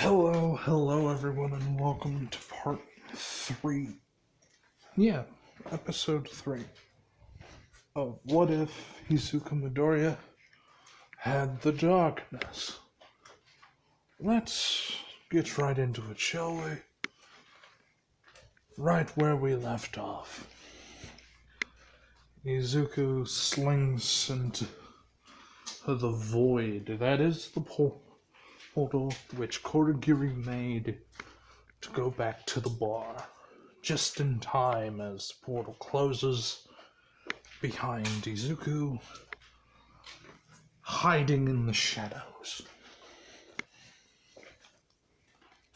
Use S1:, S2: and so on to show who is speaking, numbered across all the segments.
S1: Hello everyone, and welcome to part 3. Yeah, episode 3 of What If Hizuka Midoriya Had the Darkness. Let's get right into it, shall we? Right where we left off. Izuku slings into the void. That is the portal which Korogiri made to go back to the bar, just in time as the portal closes behind Izuku, hiding in the shadows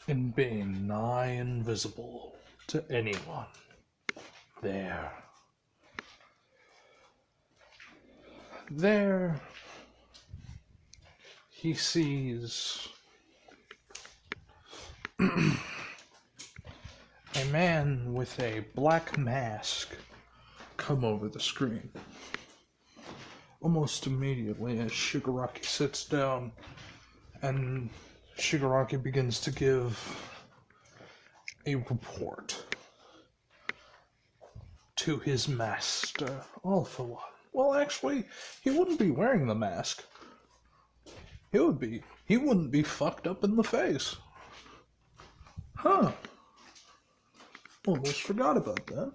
S1: and being nigh invisible to anyone there. There, he sees a man with a black mask come over the screen. Almost immediately, as Shigaraki sits down, and Shigaraki begins to give a report to his master, all for one. Well, actually, he wouldn't be wearing the mask. He wouldn't be fucked up in the face. Huh. Almost forgot about that.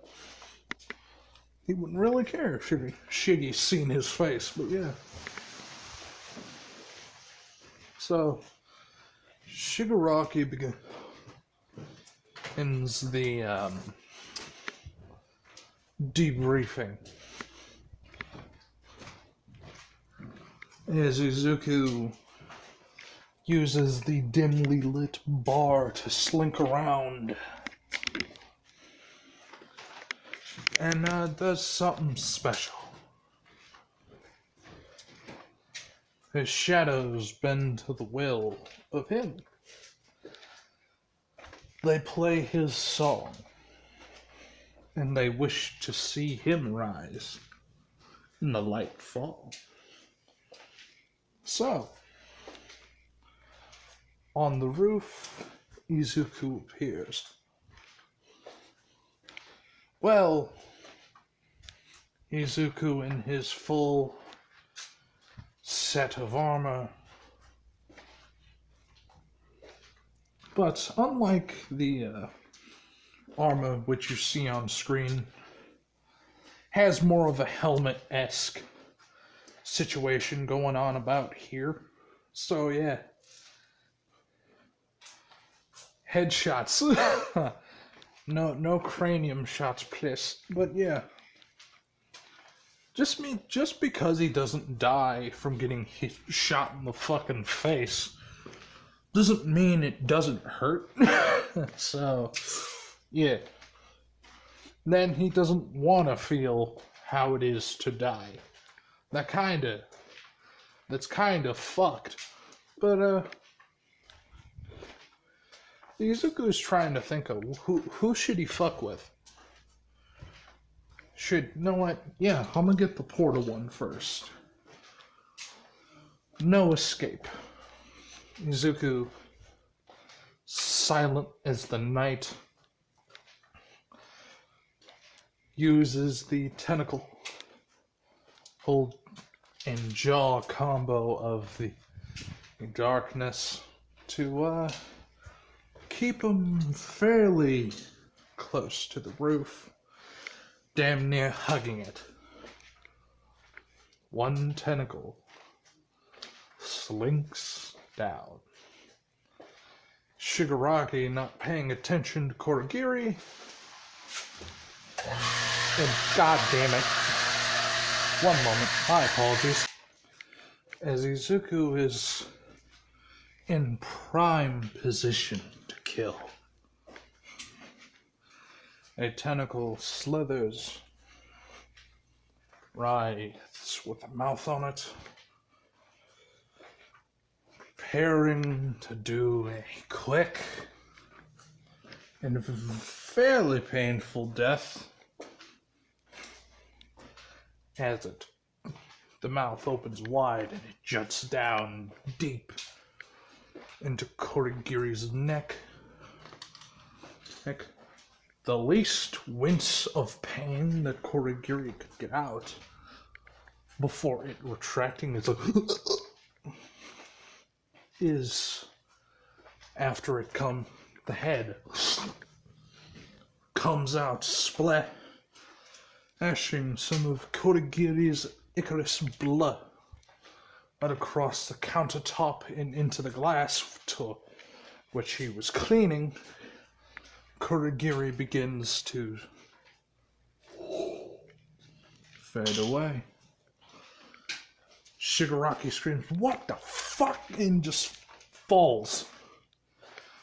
S1: He wouldn't really care if Shiggy's seen his face, but yeah. So, Shigaraki begins the debriefing as Izuku uses the dimly lit bar to slink around and does something special. His shadows bend to the will of him. They play his song, and they wish to see him rise and the light fall. So, on the roof, Izuku appears. Well, Izuku in his full set of armor. But unlike the armor which you see on screen, has more of a helmet-esque situation going on about here. So yeah. Headshots. No cranium shots, please. But yeah. Just because he doesn't die from getting shot in the fucking face doesn't mean it doesn't hurt. So, yeah. Then he doesn't want to feel how it is to die. That's kind of fucked. But, Izuku's trying to think of who should he fuck with? You know what? Yeah, I'm gonna get the portal one first. No escape. Izuku, silent as the night, uses the tentacle hold and jaw combo of the darkness to keep him fairly close to the roof, damn near hugging it. One tentacle slinks down. Shigaraki not paying attention to Korogiri, and god damn it, one moment, my apologies, as Izuku is in prime position to kill. A tentacle slithers, writhes with a mouth on it, preparing to do a quick and fairly painful death as the mouth opens wide and it juts down deep into Korigiri's neck. The least wince of pain that Korigiri could get out before it retracting is after it the head comes out, splashing some of Korigiri's Icarus blood out across the countertop and into the glass to which he was cleaning. Korigiri begins to fade away. Shigaraki screams, "What the fuck?" and just falls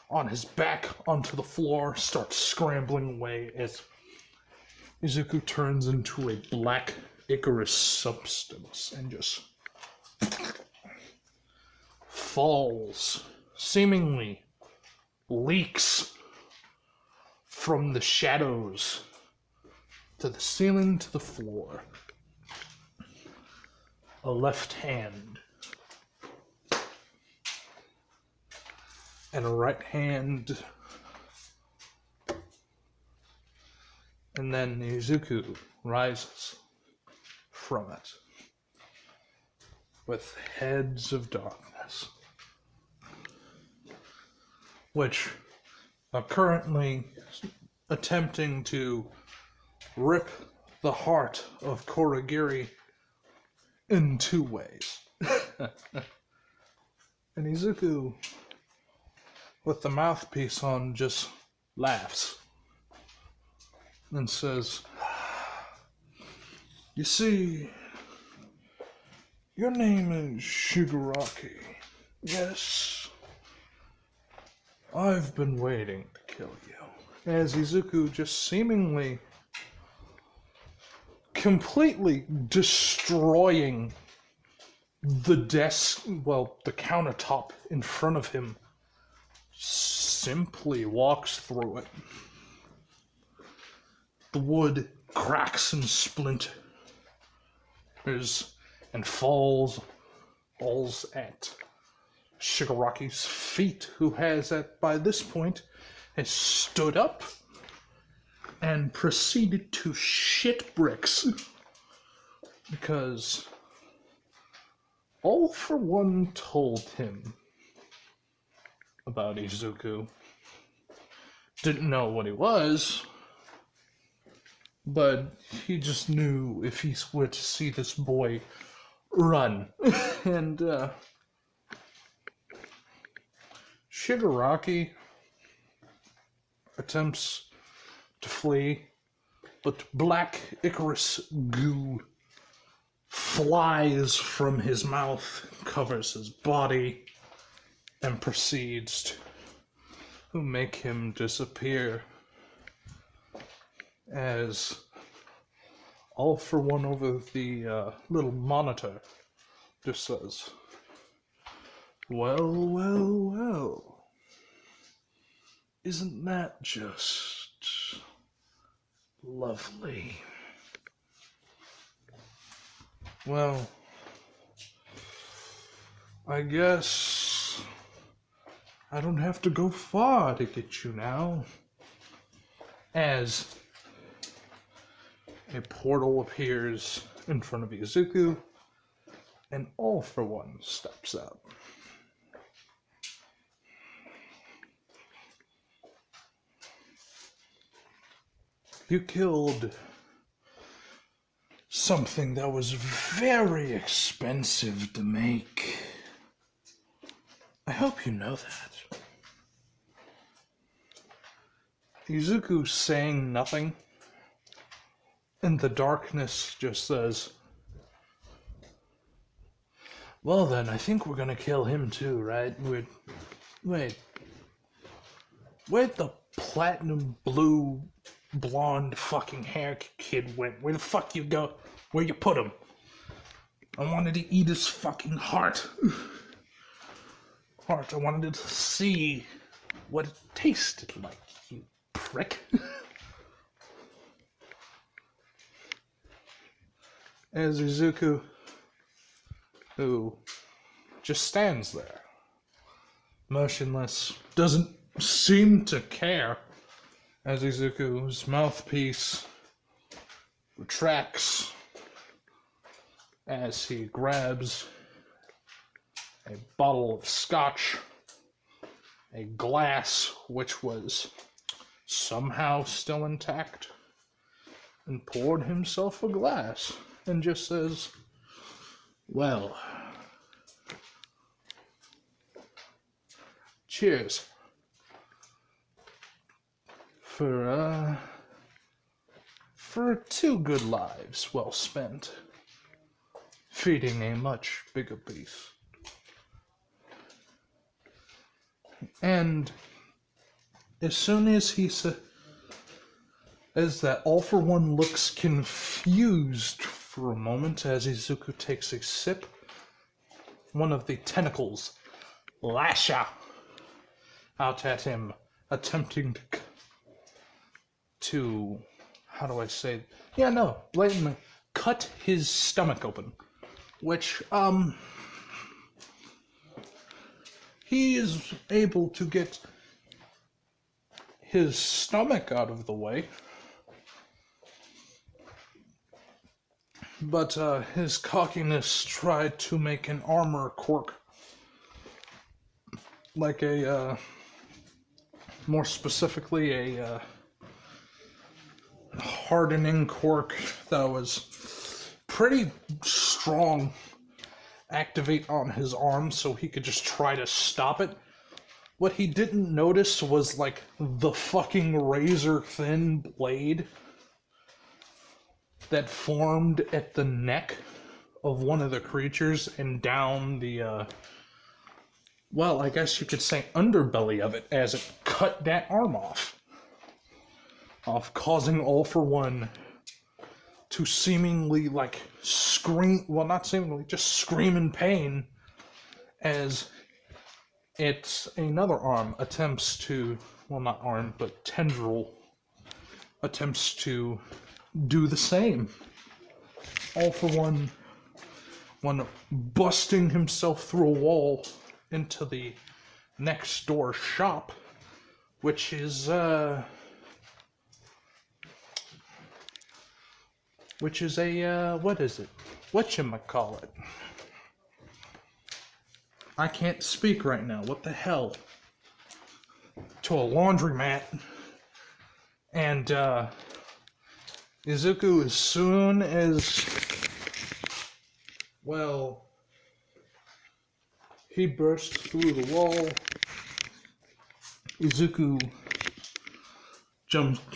S1: on his back onto the floor, starts scrambling away as Izuku turns into a black Icarus substance and just falls, seemingly leaks from the shadows to the ceiling to the floor. A left hand and a right hand, and then Izuku rises from it with heads of darkness, which are currently attempting to rip the heart of Korigiri in two ways. And Izuku, with the mouthpiece on, just laughs and says, "You see, your name is Shigaraki. Yes, I've been waiting to kill you." As Izuku just seemingly completely destroying the desk, the countertop in front of him, simply walks through it. The wood cracks and splinters and falls at Shigaraki's feet, who by this point, has stood up and proceeded to shit bricks because All for One told him about Izuku. Didn't know what he was, but he just knew if he were to see this boy run. And Shigaraki attempts to flee, but black Icarus goo flies from his mouth, covers his body, and proceeds to make him disappear. As All for One over the little monitor just says, "Well, well, well. Isn't that just lovely?" Well, I guess I don't have to go far to get you now. As a portal appears in front of Izuku, and All for One steps out. You killed something that was very expensive to make. I hope you know that. Izuku saying nothing, and the darkness just says, "Well then, I think we're gonna kill him too, right? Wait. Where'd the platinum blue blonde fucking hair kid went? Where the fuck you go? Where you put him? I wanted to eat his fucking heart. I wanted to see what it tasted like, you prick." As Izuku, who just stands there, motionless, doesn't seem to care, as Izuku's mouthpiece retracts as he grabs a bottle of scotch, a glass which was somehow still intact, and poured himself a glass and just says, well, cheers for 2 good lives well spent, feeding a much bigger beast. And as soon as he says that, All for One looks confused for a moment as Izuku takes a sip. One of the tentacles lash out at him, attempting to how do I say? Yeah, no, blatantly cut his stomach open, which he is able to get his stomach out of the way, but his cockiness tried to make an armor quirk, like a, more specifically, a hardening quirk that was pretty strong, activate on his arm so he could just try to stop it. What he didn't notice was, like, the fucking razor-thin blade that formed at the neck of one of the creatures and down the, well, I guess you could say underbelly of it as it cut that arm off, causing All for One to seemingly, like, scream, well, not seemingly, just scream in pain as its another arm attempts to, well, not arm, but tendril attempts to do the same. All for One busting himself through a wall into the next door shop, which is a what is it? Whatchamacallit? I can't speak right now. What the hell? To a laundromat. And Izuku, as soon as, well, he burst through the wall, Izuku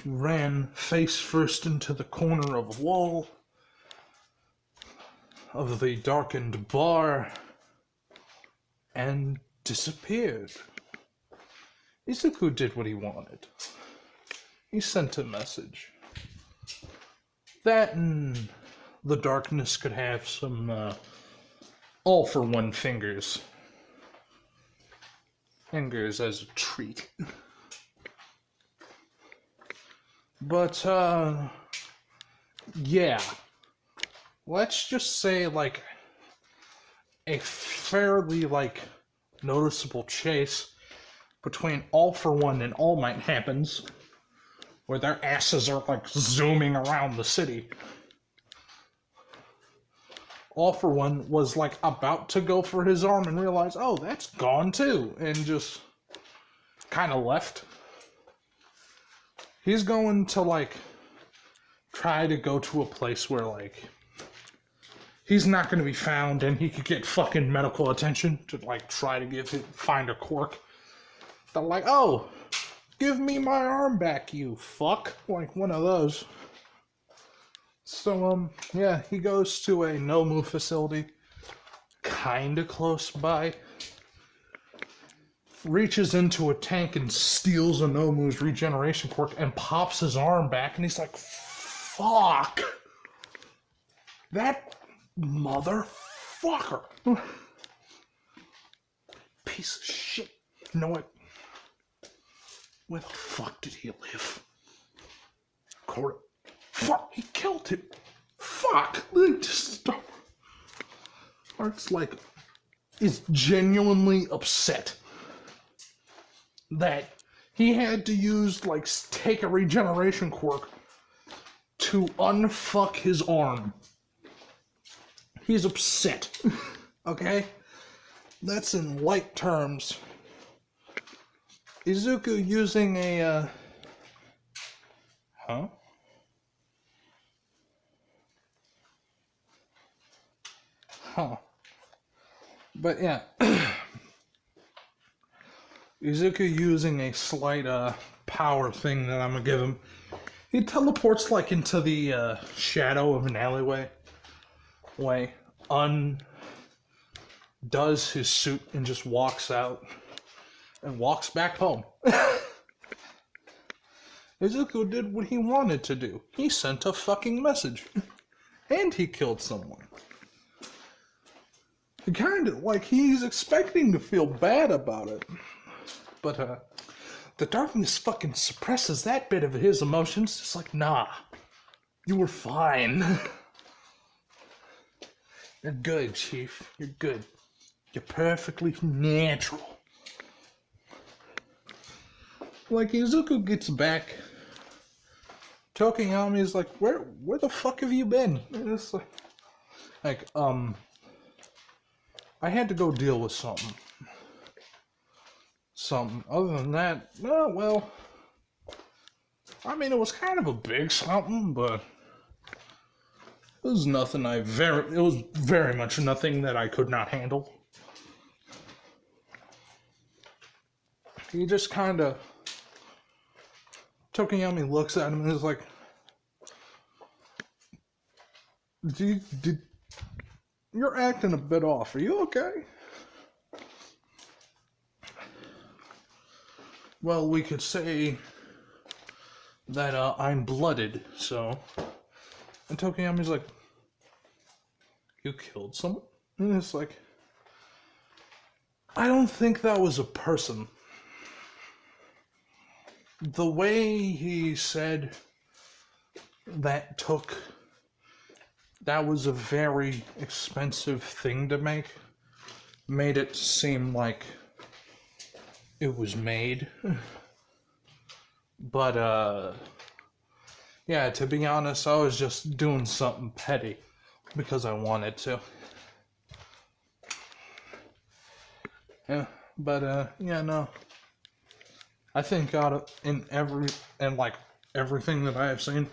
S1: ran face first into the corner of a wall of the darkened bar and disappeared. Izuku did what he wanted. He sent a message. That and the darkness could have some All for One fingers. Fingers as a treat. But, yeah. Let's just say, like, a fairly, like, noticeable chase between All for One and All Might happens, where their asses are, like, zooming around the city. All for One was, like, about to go for his arm and realize, oh, that's gone too, and just kind of left. He's going to, like, try to go to a place where, like, he's not going to be found and he could get fucking medical attention to, like, try to find a quirk. They're like, oh, give me my arm back, you fuck. Like, one of those. So, yeah, he goes to a Nomu facility, kinda close by, reaches into a tank and steals a Nomu's regeneration quirk and pops his arm back, and he's like, fuck! That motherfucker! Piece of shit. You know what? Where the fuck did he live? Fuck, he killed him. Fuck! Art's like, is genuinely upset that he had to use, like, take a regeneration quirk to unfuck his arm. He's upset. Okay? That's in light terms. Izuku using a, Huh? Huh. But yeah. Izuku using a slight power thing that I'm gonna give him. He teleports like into the shadow of an alleyway. Undoes his suit and just walks out and walks back home. Izuku did what he wanted to do. He sent a fucking message. And he killed someone. Kind of like he's expecting to feel bad about it. But the darkness fucking suppresses that bit of his emotions. It's like, nah, you were fine. You're good, Chief. You're good. You're perfectly natural. Like, Izuku gets back. Tokiyami is like, where the fuck have you been? And it's like, I had to go deal with something. Other than that, no, well, I mean, it was kind of a big something, but it was nothing it was very much nothing that I could not handle. He just kind of, Tokiyami looks at him and is like, you're acting a bit off. Are you okay? Well, we could say that I'm blooded, so. And Tokiyami's like, you killed someone? And it's like, I don't think that was a person. The way he said that was a very expensive thing to make, made it seem like it was made. But, yeah, to be honest, I was just doing something petty because I wanted to. Yeah, but, yeah, no. I think everything that I have seen,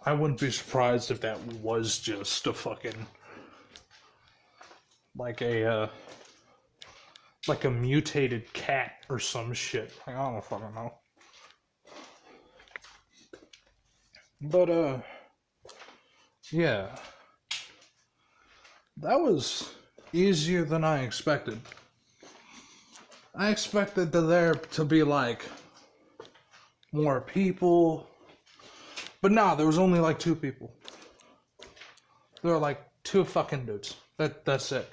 S1: I wouldn't be surprised if that was just a fucking, like a mutated cat or some shit. I don't fucking know. But, yeah. That was easier than I expected. I expected there to be, like, more people. But nah, there was only, like, 2 people. There were, like, 2 fucking dudes. That's it.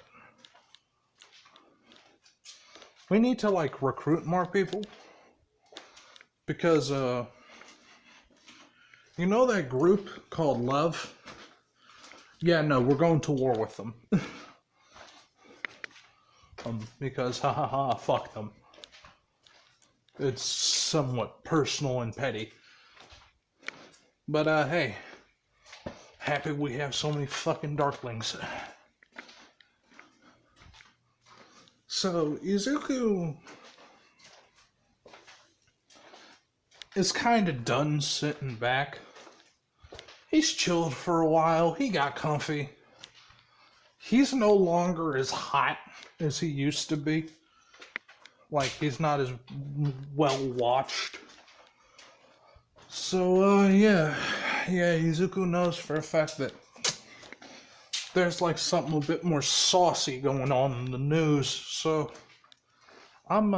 S1: We need to, like, recruit more people. Because, you know that group called Love? Yeah, no, we're going to war with them. Because, fuck them. It's somewhat personal and petty. But, hey. Happy we have so many fucking darklings. So, Izuku is kind of done sitting back. He's chilled for a while. He got comfy. He's no longer as hot as he used to be. Like, he's not as well watched. So, yeah, Izuku knows for a fact that there's, like, something a bit more saucy going on in the news. So, I'm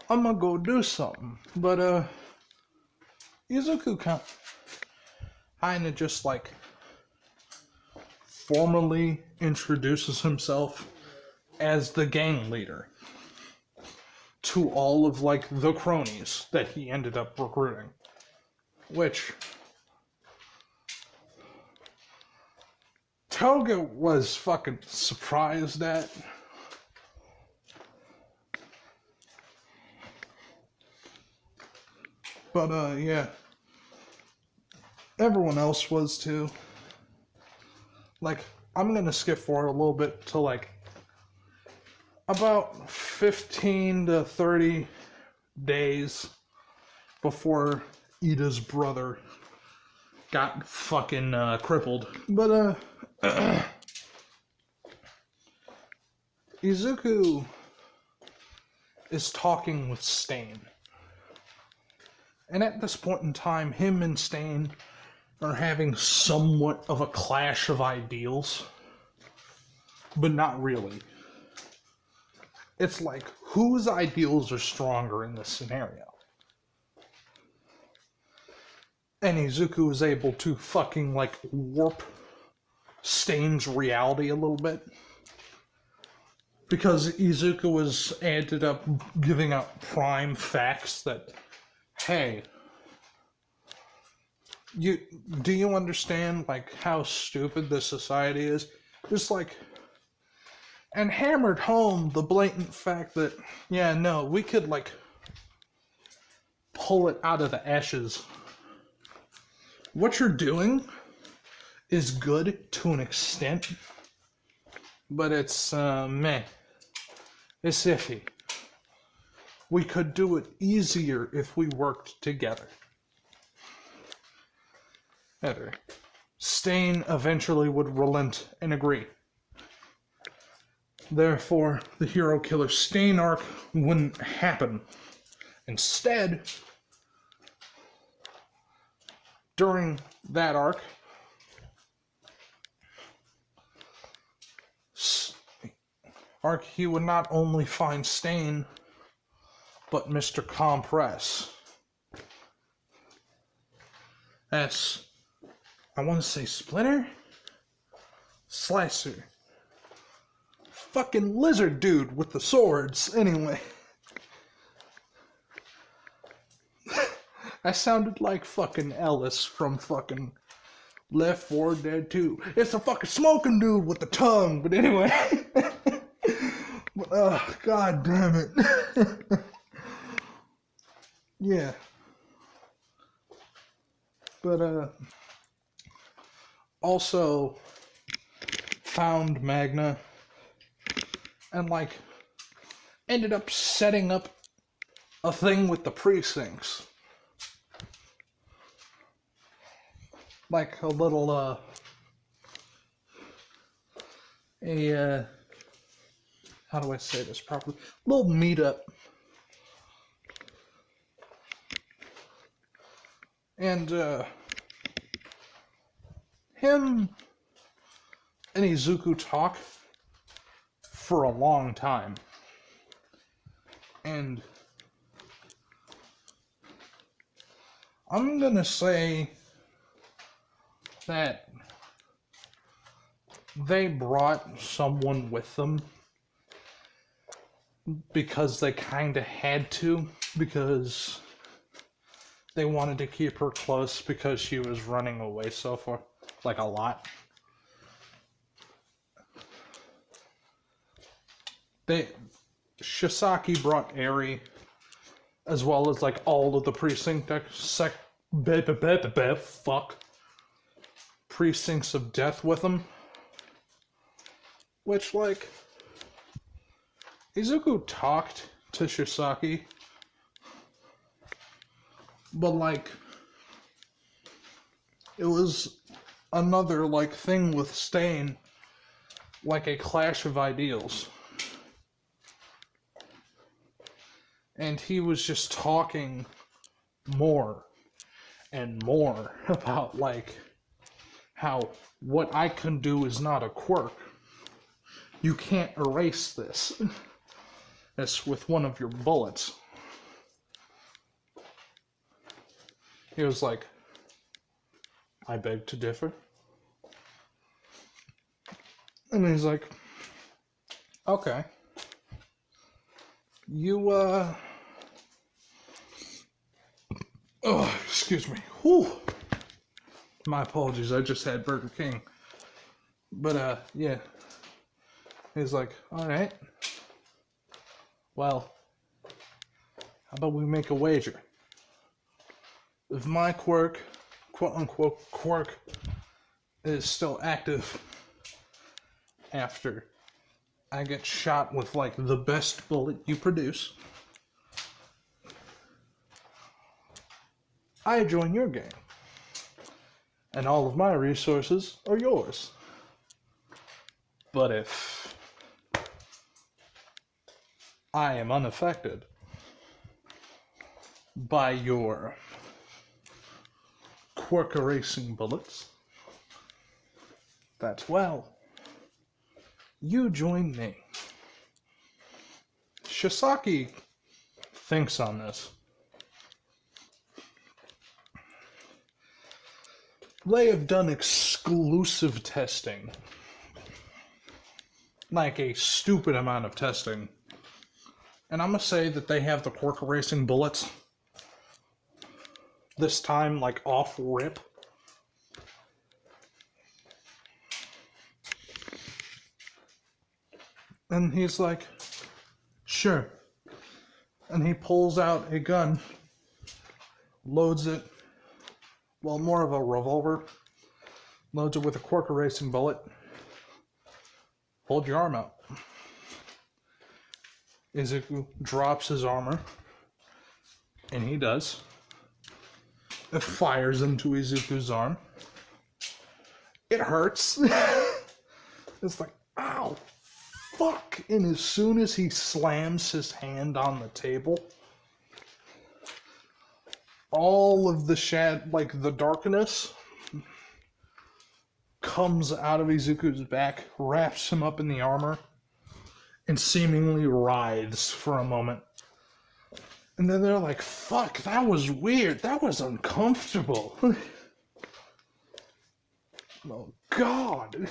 S1: gonna go do something. But, Izuku kind of just, like, formally introduces himself as the gang leader to all of, like, the cronies that he ended up recruiting. Which Toga was fucking surprised at. But, yeah. Everyone else was too. Like, I'm gonna skip forward a little bit to, like, about 15 to 30 days before Ida's brother got fucking crippled. But Izuku is talking with Stain. And at this point in time, him and Stain are having somewhat of a clash of ideals. But not really. It's like, whose ideals are stronger in this scenario? And Izuku is able to fucking, like, warp Stain's reality a little bit. Because Izuku has ended up giving out prime facts that, hey, do you understand, like, how stupid this society is? Just, like, and hammered home the blatant fact that, yeah, no, we could, like, pull it out of the ashes. What you're doing is good to an extent, but it's, meh. It's iffy. We could do it easier if we worked together. However, Stain eventually would relent and agree. Therefore, the hero killer Stain arc wouldn't happen. Instead, during that arc, he would not only find Stain, but Mr. Compress. That's, I want to say Splinter? Slicer. Fucking lizard dude with the swords, anyway. I sounded like fucking Ellis from fucking Left 4 Dead 2. It's a fucking smoking dude with the tongue, but anyway. God damn it. Yeah. But, also found Magna and, like, ended up setting up a thing with the precincts. Like a little, how do I say this properly? Little meetup. And, him and Izuku talk for a long time. And I'm gonna say that they brought someone with them because they kind of had to, because they wanted to keep her close because she was running away so far, like a lot. Shiasaki brought Eri, as well as, like, all of the precincts of death with them. Which, like, Izuku talked to Shiasaki, but, like, it was another, like, thing with Stain, like a clash of ideals. And he was just talking more and more about, like, how what I can do is not a quirk. You can't erase this. It's with one of your bullets. He was like, I beg to differ. And he's like, okay. You, oh, excuse me. Whew. My apologies, I just had Burger King. But, yeah. He's like, alright. Well, how about we make a wager? if my quirk, quote unquote quirk, is still active after I get shot with like the best bullet you produce, I join your game. And all of my resources are yours. But if I am unaffected by your quirk erasing bullets, that's well. You join me. Shiasaki thinks on this. They have done exclusive testing. Like a stupid amount of testing. And I'm gonna say that they have the quirk erasing bullets. This time, like, off rip. And he's like, sure. And he pulls out a gun, loads it, well, more of a revolver, loads it with a quirk erasing bullet. Hold your arm out. Izuku drops his armor, and he does. It fires into Izuku's arm. It hurts. It's like, ow, fuck. And as soon as he slams his hand on the table, all of the like the darkness comes out of Izuku's back, wraps him up in the armor, and seemingly writhes for a moment. And then they're like, fuck, that was weird. That was uncomfortable. Oh, God.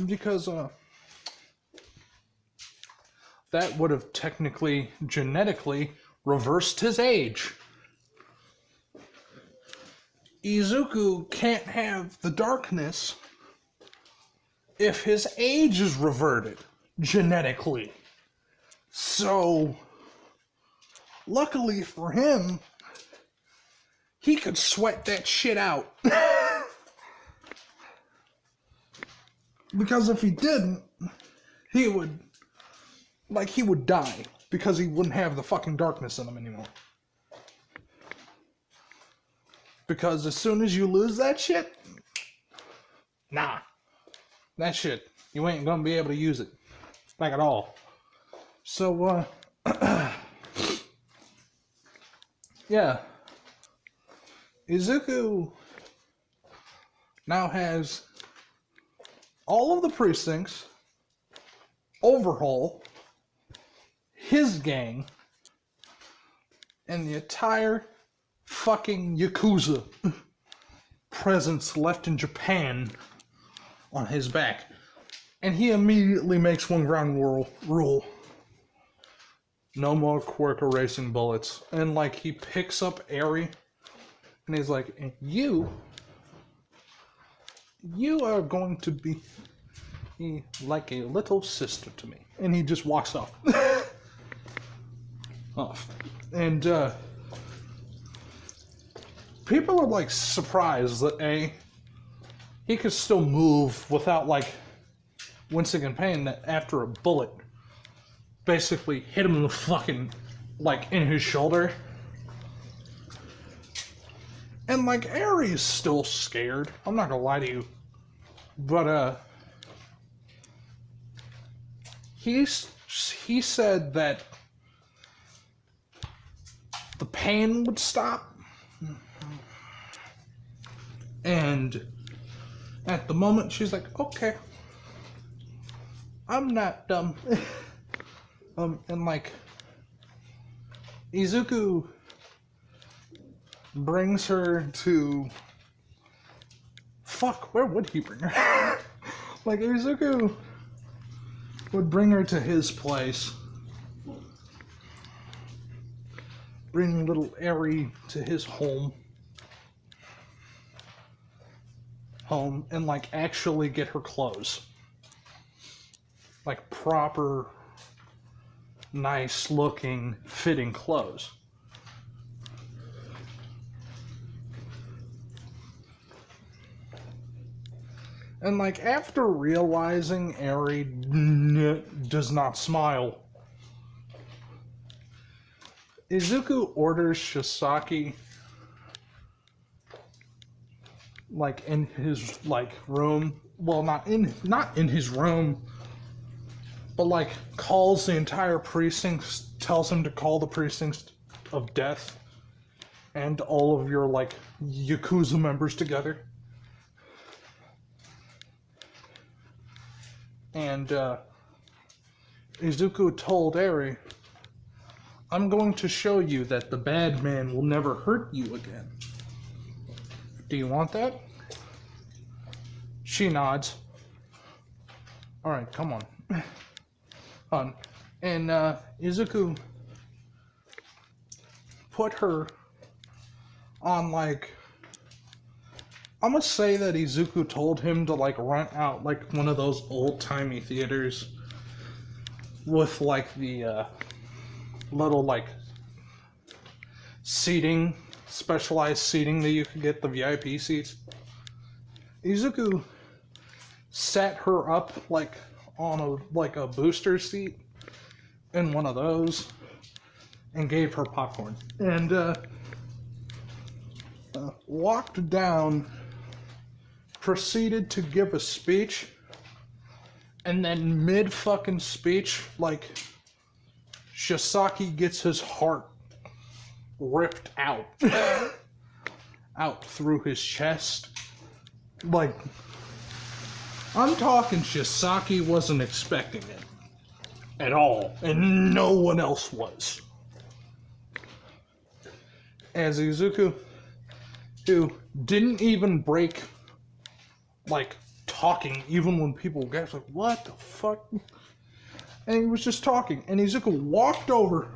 S1: Because, that would have technically, genetically, reversed his age. Izuku can't have the darkness if his age is reverted genetically. So, luckily for him, he could sweat that shit out. Because if he didn't, he would die. Because he wouldn't have the fucking darkness in him anymore. Because as soon as you lose that shit, nah. That shit, you ain't gonna be able to use it. Like at all. So, yeah. Izuku now has all of the precincts, overhaul, his gang, and the entire fucking Yakuza presence left in Japan on his back. And he immediately makes one ground rule. No more quirk erasing bullets. And like he picks up Eri and he's like, you are going to be like a little sister to me. And he just walks off. And people are like surprised that he could still move without like wincing in pain, that after a bullet basically hit him in the fucking, like, in his shoulder. And like Eri's still scared, I'm not gonna lie to you, but he said that the pain would stop, and at the moment she's like, okay, I'm not dumb. And like Izuku brings her to, where would he bring her? Like Izuku would bring her to his place, bring little Eri to his home, and like actually get her clothes, like proper, nice looking, fitting clothes. And, like, after realizing Eri does not smile, Izuku orders Shiasaki, like, in his, like, room. Well, not in his room, but, like, calls the entire precinct, tells him to call the precinct of death and all of your, like, Yakuza members together. And, Izuku told Eri, I'm going to show you that the bad man will never hurt you again. Do you want that? She nods. Alright, come on. And Izuku put her on, like, I'm gonna say that Izuku told him to, like, rent out, like, one of those old-timey theaters with, like, the little, like, seating, specialized seating that you could get, the VIP seats. Izuku sat her up, like, on a booster seat in one of those and gave her popcorn. And walked down, proceeded to give a speech, and then mid-fucking speech, like, Shiasaki gets his heart ripped out. Out through his chest. Like, I'm talking Shiasaki wasn't expecting it. At all. And no one else was. As Izuku, who didn't even break, like, talking, even when people gasped, like, what the fuck? And he was just talking, and Izuku walked over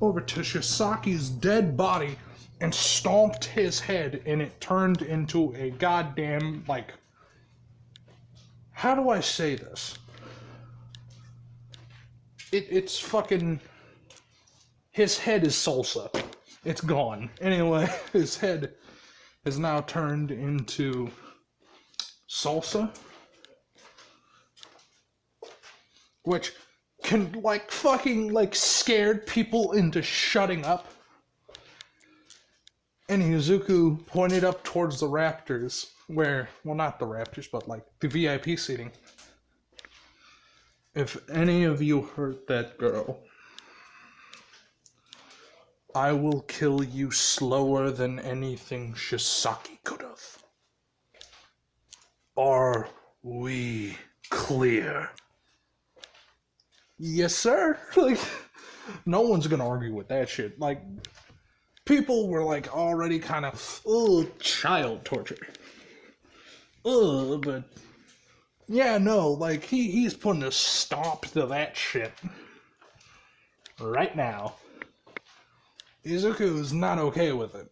S1: to Shiasaki's dead body and stomped his head, and it turned into a goddamn, like, how do I say this? It's fucking, his head is salsa. It's gone. Anyway, his head is now turned into salsa, which can, like, fucking, like, scared people into shutting up. And Izuku pointed up towards the rafters, where, well, not the rafters, but, like, the VIP seating. If any of you hurt that girl, I will kill you slower than anything Shiasaki could have. Are we clear? Yes, sir. Like, no one's gonna argue with that shit. Like, people were, like, already kind of, child torture. But, yeah, no, like, he's putting a stop to that shit. Right now. Izuku is not okay with it.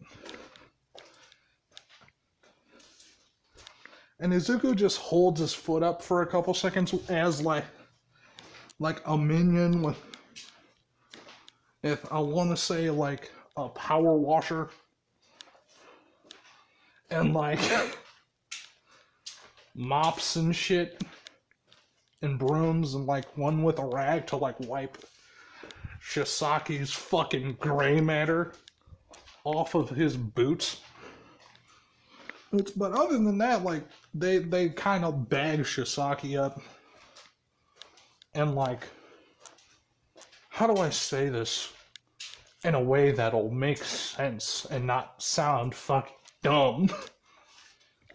S1: And Izuku just holds his foot up for a couple seconds as, like a minion with, if I want to say, like, a power washer. And, like, mops and shit. And brooms and, like, one with a rag to, like, wipe Shiasaki's fucking gray matter off of his boots. But other than that, like, they kind of bag Shiasaki up. And, like, how do I say this in a way that'll make sense and not sound fucking dumb?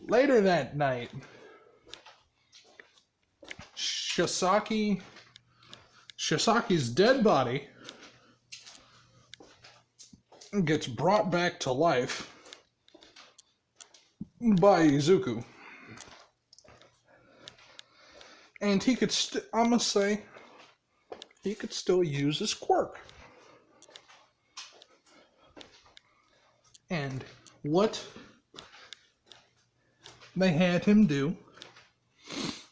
S1: Later that night, Shiasaki's dead body gets brought back to life by Izuku. And he could I'm gonna say, he could still use his quirk. And what they had him do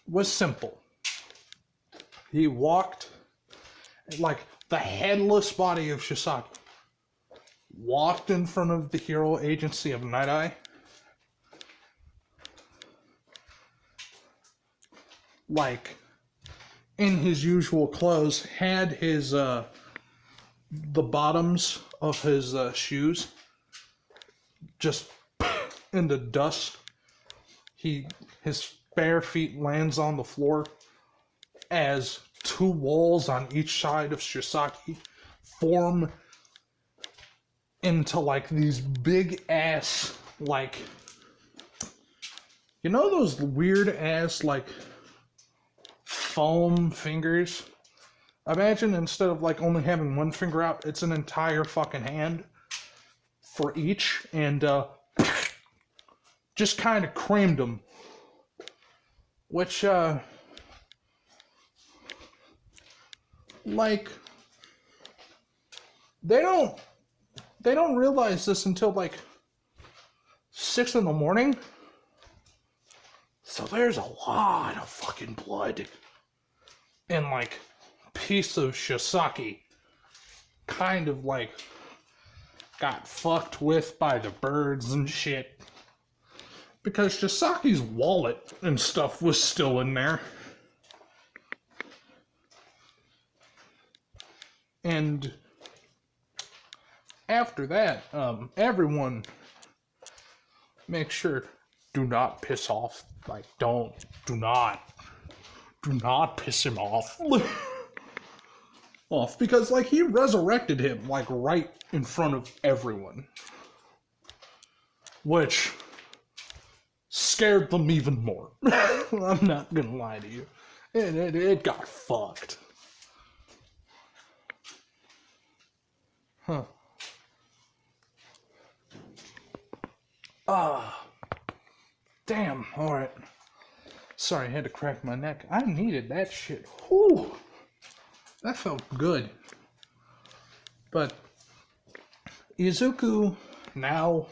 S1: was simple. He walked, like, the headless body of Shiasaki walked in front of the hero agency of Night Eye, like, in his usual clothes, had his, the bottoms of his shoes just in the dust. His bare feet lands on the floor as two walls on each side of Shiasaki form into like these big ass, like, you know those weird ass like foam fingers? Imagine instead of like only having one finger out, it's an entire fucking hand for each, and just kind of creamed them. Which, like, they don't realize this until like 6 in the morning. So there's a lot of fucking blood. And like piece of Shiasaki kind of like got fucked with by the birds and shit. Because Shiasaki's wallet and stuff was still in there. And after that, everyone make sure, do not piss off. Like, do not piss him off. Because, like, he resurrected him, like, right in front of everyone. Which scared them even more. I'm not gonna lie to you. It got fucked. Huh. Damn, alright. Sorry, I had to crack my neck. I needed that shit. Whew. That felt good. But Izuku, now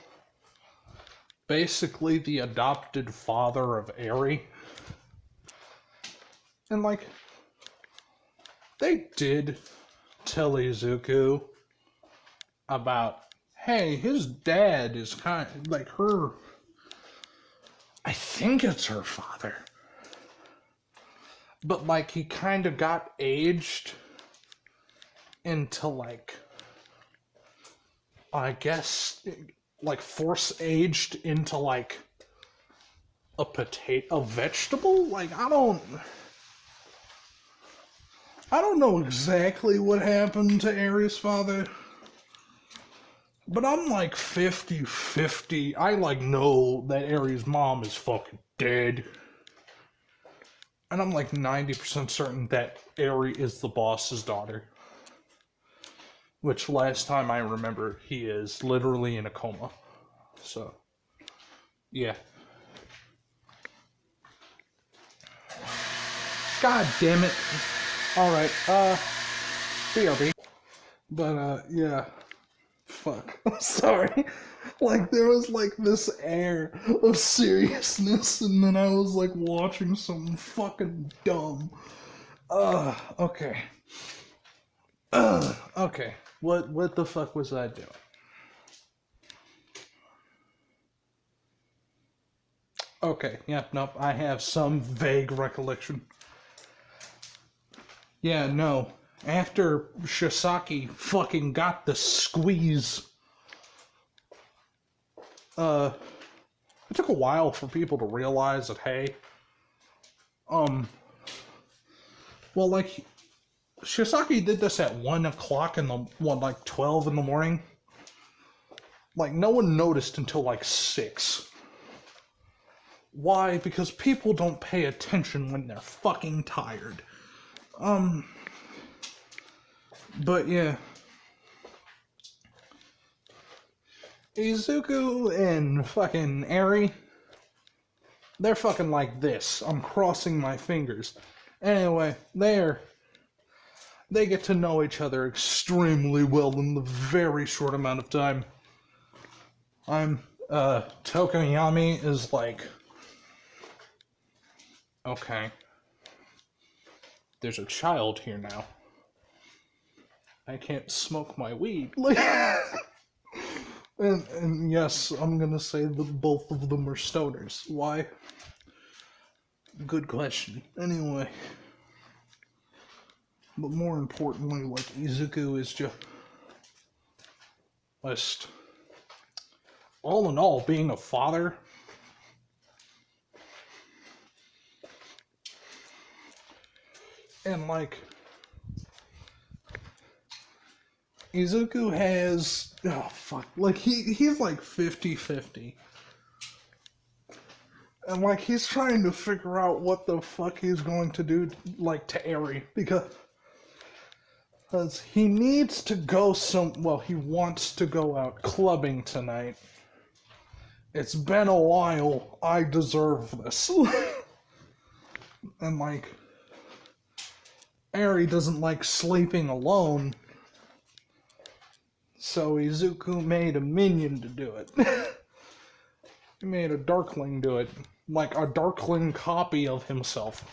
S1: basically the adopted father of Eri. And like, they did tell Izuku about, hey, his dad is kind of like her, I think it's her father. But like, he kind of got aged into like, I guess, like force aged into like a vegetable? Like, I don't know exactly what happened to Eri's father. But I'm like 50-50. I like know that Eri's mom is fucking dead. And I'm like 90% certain that Eri is the boss's daughter. Which last time I remember, he is literally in a coma. So, yeah. God damn it. Alright, BRB. But, yeah. Fuck. I'm sorry. Like, there was, like, this air of seriousness, and then I was, like, watching something fucking dumb. Okay. Okay. What the fuck was I doing? Okay, yeah, nope, I have some vague recollection. Yeah, no. After Shiasaki fucking got the squeeze, it took a while for people to realize that, hey, well, like, Shiasaki did this at 1 o'clock in the, 12 in the morning. Like, no one noticed until, like, 6. Why? Because people don't pay attention when they're fucking tired. But yeah. Izuku and fucking Eri, they're fucking like this. I'm crossing my fingers. Anyway, they get to know each other extremely well in the very short amount of time. Tokoyami is like, okay, there's a child here now. I can't smoke my weed. And yes, I'm gonna say that both of them are stoners. Why? Good question. Anyway. But more importantly, like, Izuku is just all in all, being a father. And, like, Izuku has, like, he's like 50-50. And, like, he's trying to figure out what the fuck he's going to do, like, to Eri, because he needs to go he wants to go out clubbing tonight. It's been a while, I deserve this. And, like, Eri doesn't like sleeping alone, so Izuku made a minion to do it. He made a Darkling do it, like a Darkling copy of himself.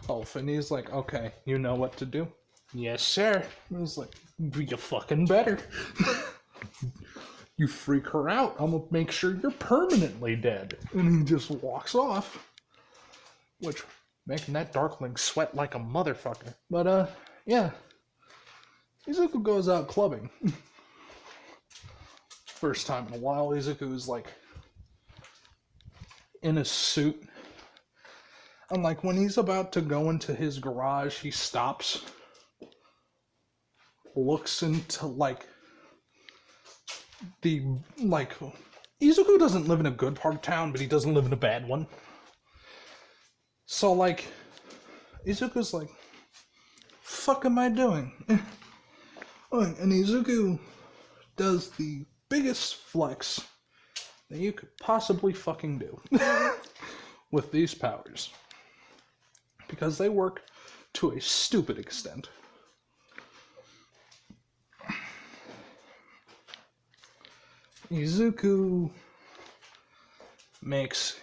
S1: And he's like, okay, you know what to do? Yes, sir. And he's like, you fucking better. You freak her out, I'm gonna make sure you're permanently dead. And he just walks off, which making that Darkling sweat like a motherfucker. But, yeah. Izuku goes out clubbing. First time in a while, Izuku's, like, in a suit. And, like, when he's about to go into his garage, he stops, looks into, like, Izuku doesn't live in a good part of town, but he doesn't live in a bad one. So, like, Izuku's like, fuck am I doing? And Izuku does the biggest flex that you could possibly fucking do with these powers. Because they work to a stupid extent. Izuku makes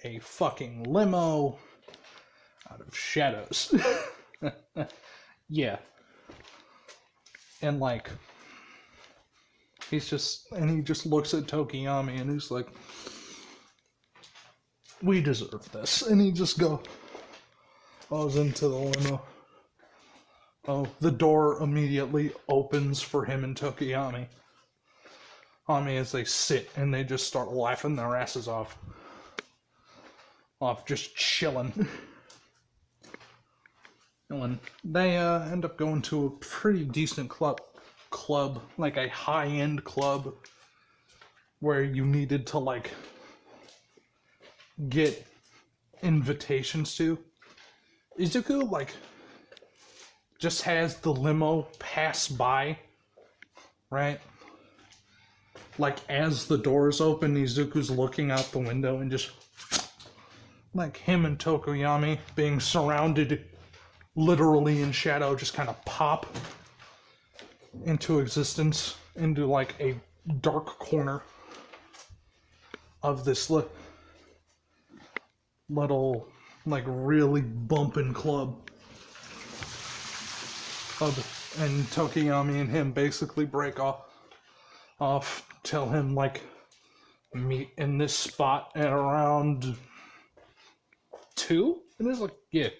S1: a fucking limo out of shadows. Yeah. And, like, he just looks at Tokiyami and he's like, we deserve this. And he just goes into the limo. The door immediately opens for him and Tokiyami. As they sit and they just start laughing their asses off, just chilling. And they end up going to a pretty decent club, like a high-end club, where you needed to, like, get invitations to. Izuku, like, just has the limo pass by, right? Like, as the doors open, Izuku's looking out the window and just, like, him and Tokoyami being surrounded literally in shadow just kind of pop into existence, into, like, a dark corner of this little, like, really bumping club. And Tokiyami and him basically break off, tell him, like, meet in this spot at around 2? And he's like, yeah.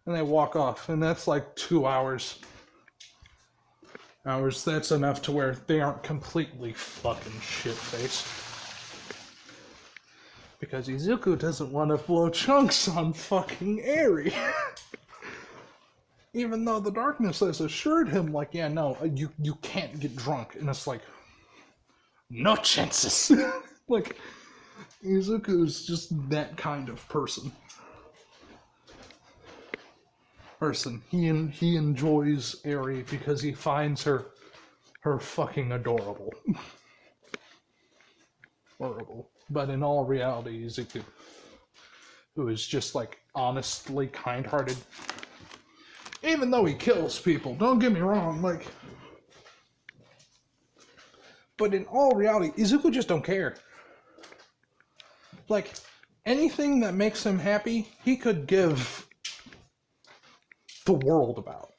S1: And they walk off, and that's like 2 hours. That's enough to where they aren't completely fucking shit-faced. Because Izuku doesn't want to blow chunks on fucking Eri. Even though the darkness has assured him, like, yeah, no, you can't get drunk. And it's like, no chances. Like, Izuku's just that kind of person. He enjoys Eri because he finds her fucking adorable. Horrible. But in all reality, Izuku, who is just, like, honestly kind-hearted. Even though he kills people, don't get me wrong, like... But in all reality, Izuku just don't care. Like, anything that makes him happy, he could give the world about.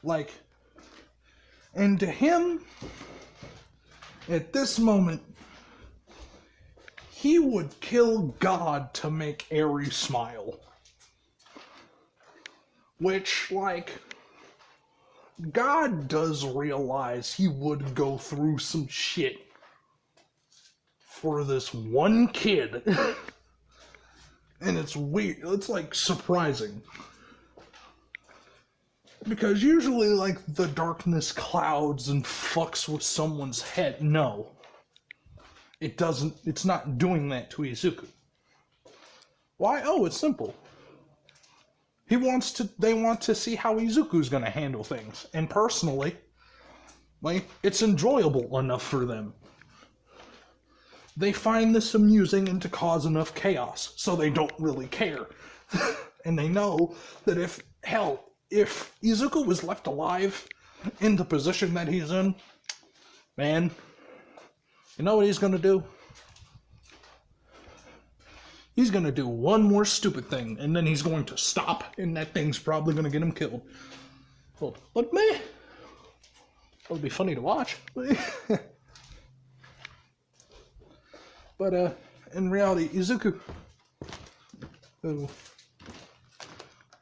S1: Like, and to him, at this moment, he would kill God to make Eri smile. Which, like, God does realize he would go through some shit for this one kid. And it's weird. It's, like, surprising. Because usually, like, the darkness clouds and fucks with someone's head. No. It doesn't. It's not doing that to Izuku. Why? Oh, it's simple. They want to see how Izuku's gonna handle things. And personally, like, it's enjoyable enough for them. They find this amusing and to cause enough chaos, so they don't really care. And they know that if Izuku was left alive in the position that he's in, man, you know what he's gonna do? He's gonna do one more stupid thing, and then he's going to stop, and that thing's probably gonna get him killed. Well, but man, it'll be funny to watch. But in reality, Izuku,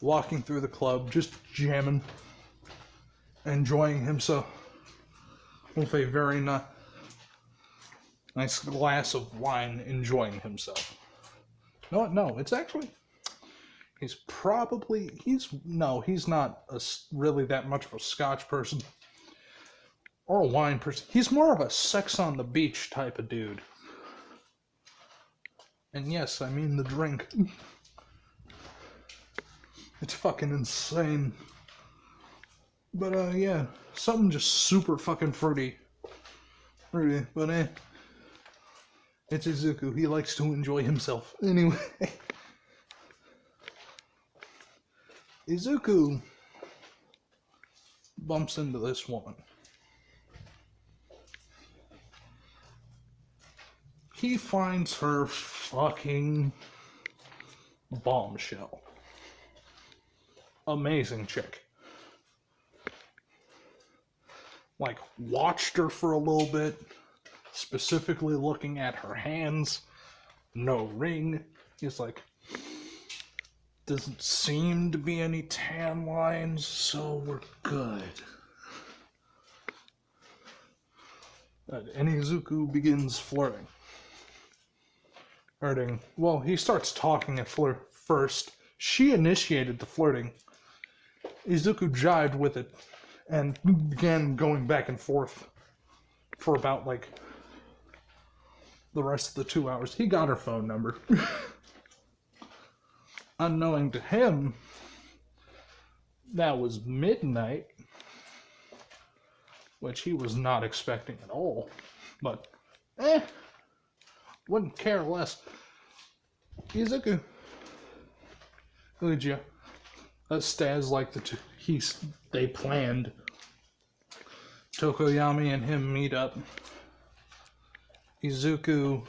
S1: walking through the club, just jamming, enjoying himself with a very nice glass of wine, enjoying himself. No, it's actually, he's not really that much of a Scotch person or a wine person. He's more of a sex on the beach type of dude. And yes, I mean the drink. It's fucking insane. But yeah, something just super fucking fruity. But it's Izuku. He likes to enjoy himself. Anyway. Izuku bumps into this woman. He finds her fucking bombshell. Amazing chick. Like, watched her for a little bit, specifically looking at her hands. No ring. He's like, doesn't seem to be any tan lines, so we're good. And Izuku begins flirting. Well, he starts talking at first. She initiated the flirting. Izuku jived with it and began going back and forth for about, like, the rest of the 2 hours. He got her phone number. Unknowing to him, that was midnight, which he was not expecting at all. But, wouldn't care less. Izuku. Uja. Staz like they planned. Tokoyami and him meet up. Izuku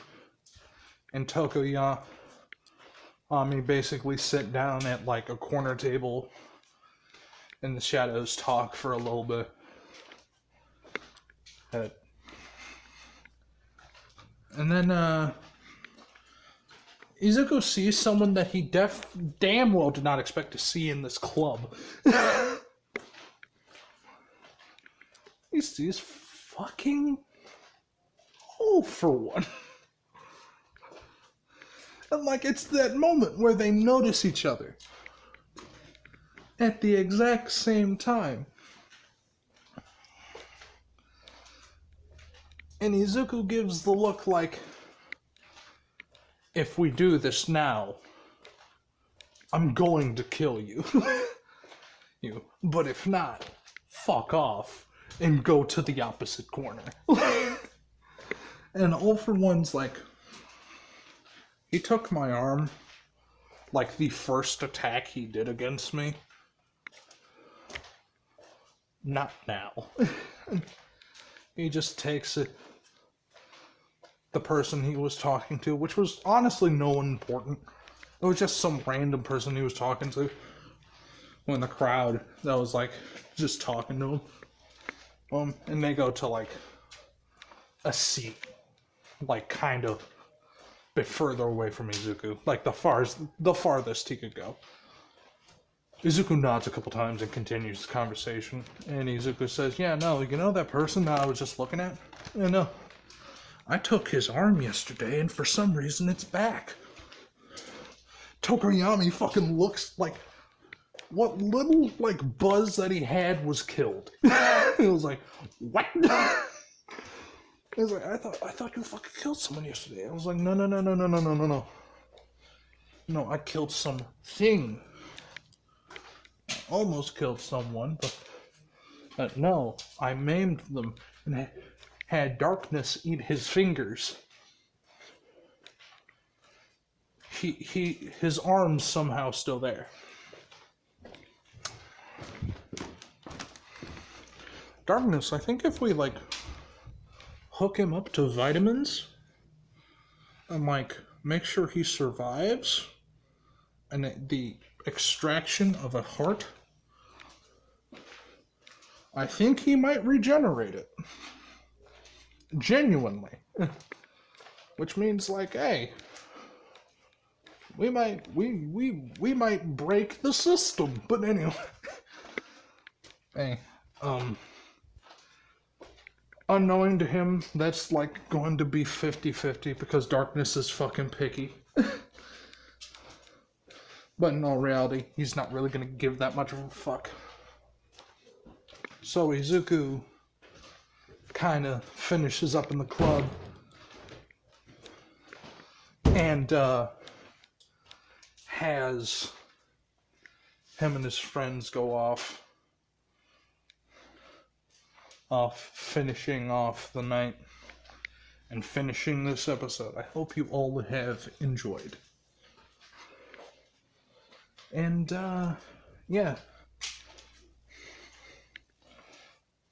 S1: and Tokoyami basically sit down at like a corner table in the shadows, talk for a little bit. And then Izuku sees someone that he damn well did not expect to see in this club. He sees fucking all for one. And like, it's that moment where they notice each other at the exact same time. And Izuku gives the look like, if we do this now, I'm going to kill you. But if not, fuck off and go to the opposite corner. And All for One's like, he took my arm, like the first attack he did against me. Not now. He just takes it. The person he was talking to, which was honestly no one important. It was just some random person he was talking to. In the crowd that was like just talking to him. And they go to like a seat, like kind of bit further away from Izuku, like the farthest he could go. Izuku nods a couple times and continues the conversation. And Izuku says, yeah, no, you know that person that I was just looking at? Yeah, no. I took his arm yesterday, and for some reason it's back. Tokoyami fucking looks like what little, like, buzz that he had was killed. It was like, what? He was like, I thought you fucking killed someone yesterday. I was like, no. No, I killed something. I almost killed someone, but no, I maimed them and had darkness eat his fingers. His arm's somehow still there. Darkness, I think if we, like, hook him up to vitamins and, like, make sure he survives, and the extraction of a heart, I think he might regenerate it. Genuinely. Which means, like, hey, we might break the system. But anyway. Hey, unknowing to him, that's like going to be 50-50 because Darkness is fucking picky. But in all reality, he's not really going to give that much of a fuck. So Izuku kind of finishes up in the club and has him and his friends go off finishing off the night and finishing this episode. I hope you all have enjoyed. And, yeah.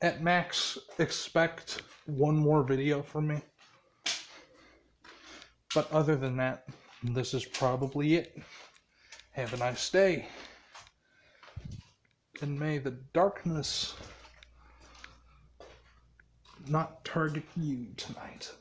S1: At max, expect one more video from me. But other than that, this is probably it. Have a nice day. And may the darkness not target you tonight.